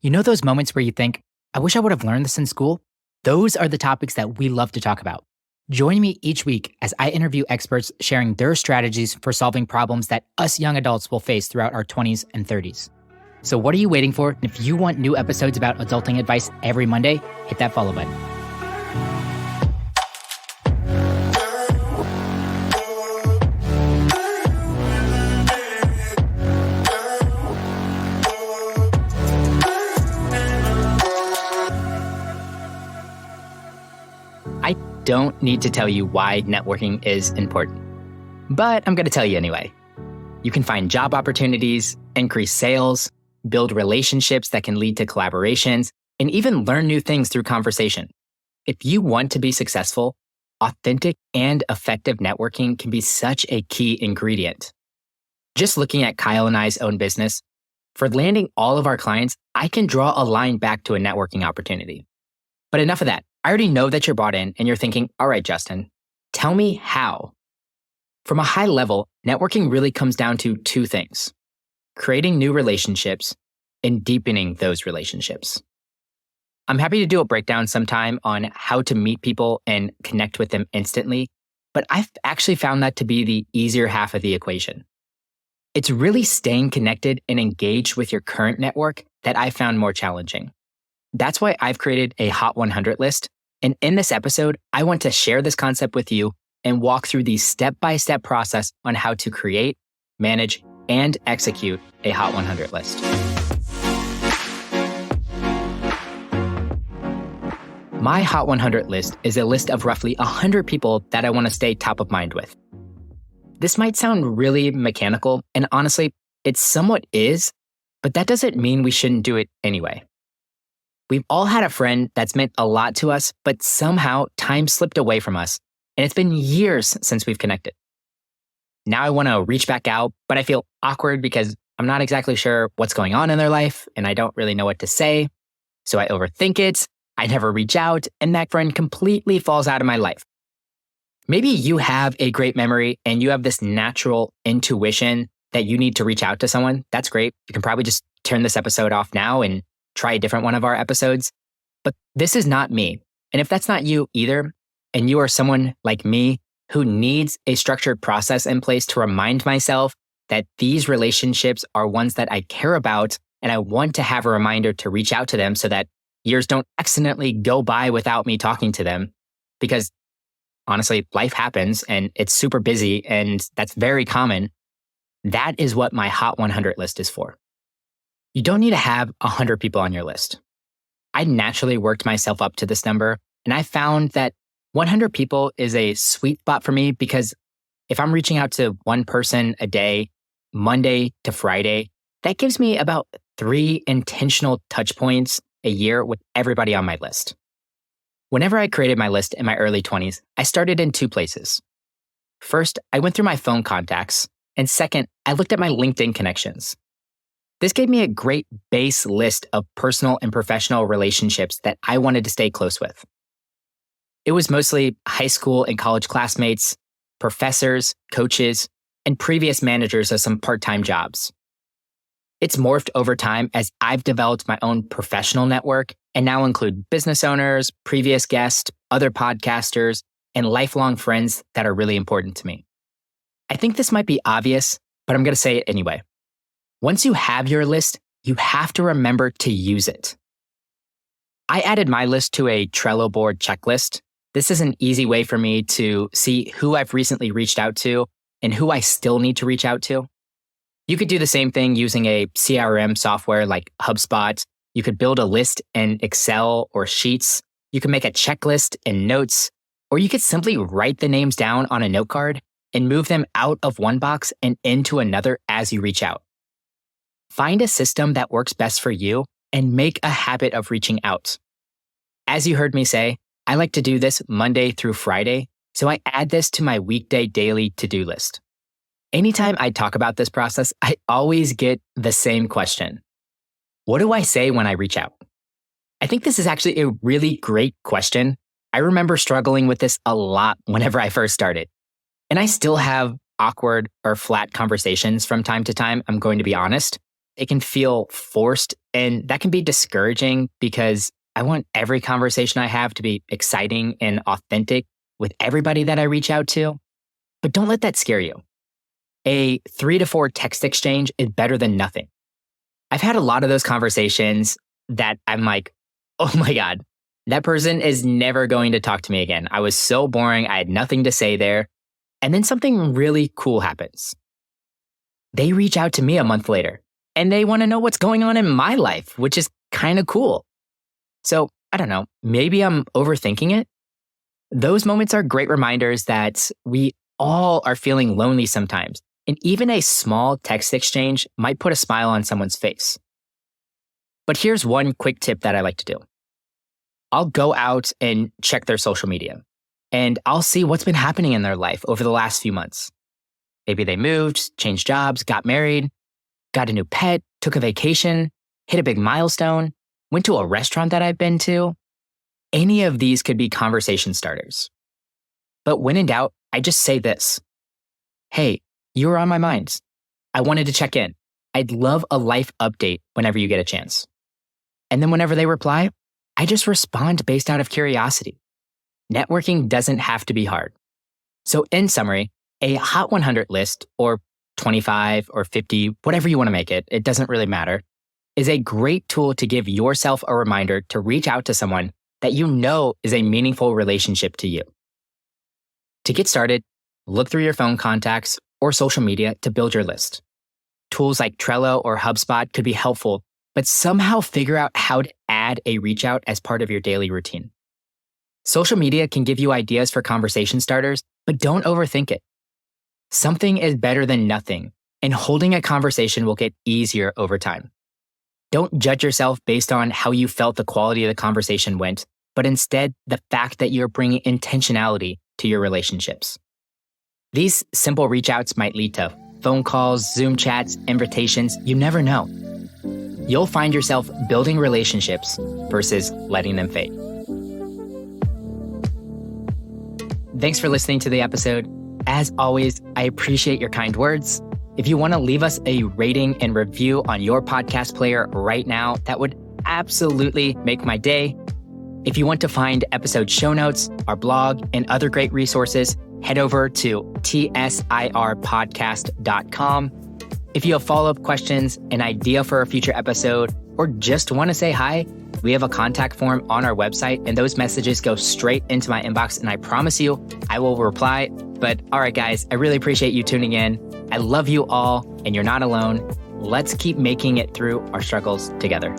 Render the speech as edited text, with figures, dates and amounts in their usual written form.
You know those moments where you think, I wish I would have learned this in school? Those are the topics that we love to talk about. Join me each week as I interview experts sharing their strategies for solving problems that us young adults will face throughout our 20s and 30s. So what are you waiting for? And if you want new episodes about adulting advice every Monday, hit that follow button. I don't need to tell you why networking is important, but I'm going to tell you anyway. You can find job opportunities, increase sales, build relationships that can lead to collaborations, and even learn new things through conversation. If you want to be successful, authentic and effective networking can be such a key ingredient. Just looking at Kyle and I's own business, for landing all of our clients, I can draw a line back to a networking opportunity. But enough of that. I already know that you're bought in and you're thinking, all right, Justin, tell me how. From a high level, networking really comes down to two things: creating new relationships and deepening those relationships. I'm happy to do a breakdown sometime on how to meet people and connect with them instantly, but I've actually found that to be the easier half of the equation. It's really staying connected and engaged with your current network that I found more challenging. That's why I've created a Hot 100 list. And in this episode, I want to share this concept with you and walk through the step-by-step process on how to create, manage, and execute a Hot 100 list. My Hot 100 list is a list of roughly 100 people that I want to stay top of mind with. This might sound really mechanical, and honestly, it somewhat is, but that doesn't mean we shouldn't do it anyway. We've all had a friend that's meant a lot to us, but somehow time slipped away from us, and it's been years since we've connected. Now I want to reach back out, but I feel awkward because I'm not exactly sure what's going on in their life, and I don't really know what to say. So I overthink it, I never reach out, and that friend completely falls out of my life. Maybe you have a great memory and you have this natural intuition that you need to reach out to someone. That's great. You can probably just turn this episode off now and try a different one of our episodes. But this is not me. And if that's not you either, and you are someone like me who needs a structured process in place to remind myself that these relationships are ones that I care about, and I want to have a reminder to reach out to them so that years don't accidentally go by without me talking to them. Because honestly, life happens and it's super busy, and that's very common. That is what my Hot 100 list is for. You don't need to have 100 people on your list. I naturally worked myself up to this number, and I found that 100 people is a sweet spot for me because if I'm reaching out to one person a day, Monday to Friday, that gives me about 3 intentional touch points a year with everybody on my list. Whenever I created my list in my early 20s, I started in 2 places. First, I went through my phone contacts, and second, I looked at my LinkedIn connections. This gave me a great base list of personal and professional relationships that I wanted to stay close with. It was mostly high school and college classmates, professors, coaches, and previous managers of some part-time jobs. It's morphed over time as I've developed my own professional network and now include business owners, previous guests, other podcasters, and lifelong friends that are really important to me. I think this might be obvious, but I'm going to say it anyway. Once you have your list, you have to remember to use it. I added my list to a Trello board checklist. This is an easy way for me to see who I've recently reached out to and who I still need to reach out to. You could do the same thing using a CRM software like HubSpot. You could build a list in Excel or Sheets. You can make a checklist in Notes, or you could simply write the names down on a note card and move them out of one box and into another as you reach out. Find a system that works best for you and make a habit of reaching out. As you heard me say, I like to do this Monday through Friday, so I add this to my weekday daily to-do list. Anytime I talk about this process, I always get the same question. What do I say when I reach out? I think this is actually a really great question. I remember struggling with this a lot whenever I first started. And I still have awkward or flat conversations from time to time, I'm going to be honest. it can feel forced, and that can be discouraging because I want every conversation I have to be exciting and authentic with everybody that I reach out to. But don't let that scare you. A 3 to 4 text exchange is better than nothing. I've had a lot of those conversations that I'm like, oh my God, that person is never going to talk to me again. I was so boring. I had nothing to say there. And then something really cool happens. They reach out to me a month later and they want to know what's going on in my life, which is kind of cool. So I don't know, maybe I'm overthinking it. Those moments are great reminders that we all are feeling lonely sometimes. And even a small text exchange might put a smile on someone's face. But here's one quick tip that I like to do. I'll go out and check their social media, and I'll see what's been happening in their life over the last few months. Maybe they moved, changed jobs, got married, got a new pet, took a vacation, hit a big milestone, went to a restaurant that I've been to. Any of these could be conversation starters. But when in doubt, I just say this. Hey, you were on my mind. I wanted to check in. I'd love a life update whenever you get a chance. And then whenever they reply, I just respond based out of curiosity. Networking doesn't have to be hard. So in summary, a Hot 100 list, or 25 or 50, whatever you want to make it, it doesn't really matter, is a great tool to give yourself a reminder to reach out to someone that you know is a meaningful relationship to you. To get started, look through your phone contacts or social media to build your list. Tools like Trello or HubSpot could be helpful, but somehow figure out how to add a reach out as part of your daily routine. Social media can give you ideas for conversation starters, but don't overthink it. Something is better than nothing, and holding a conversation will get easier over time. Don't judge yourself based on how you felt the quality of the conversation went, but instead the fact that you're bringing intentionality to your relationships. These simple reach outs might lead to phone calls, Zoom chats, invitations, you never know. You'll find yourself building relationships versus letting them fade. Thanks for listening to the episode. As always, I appreciate your kind words. If you want to leave us a rating and review on your podcast player right now, that would absolutely make my day. If you want to find episode show notes, our blog, and other great resources, head over to tsirpodcast.com. If you have follow-up questions, an idea for a future episode, or just want to say hi, we have a contact form on our website, and those messages go straight into my inbox, and I promise you, I will reply. But all right, guys, I really appreciate you tuning in. I love you all, and you're not alone. Let's keep making it through our struggles together.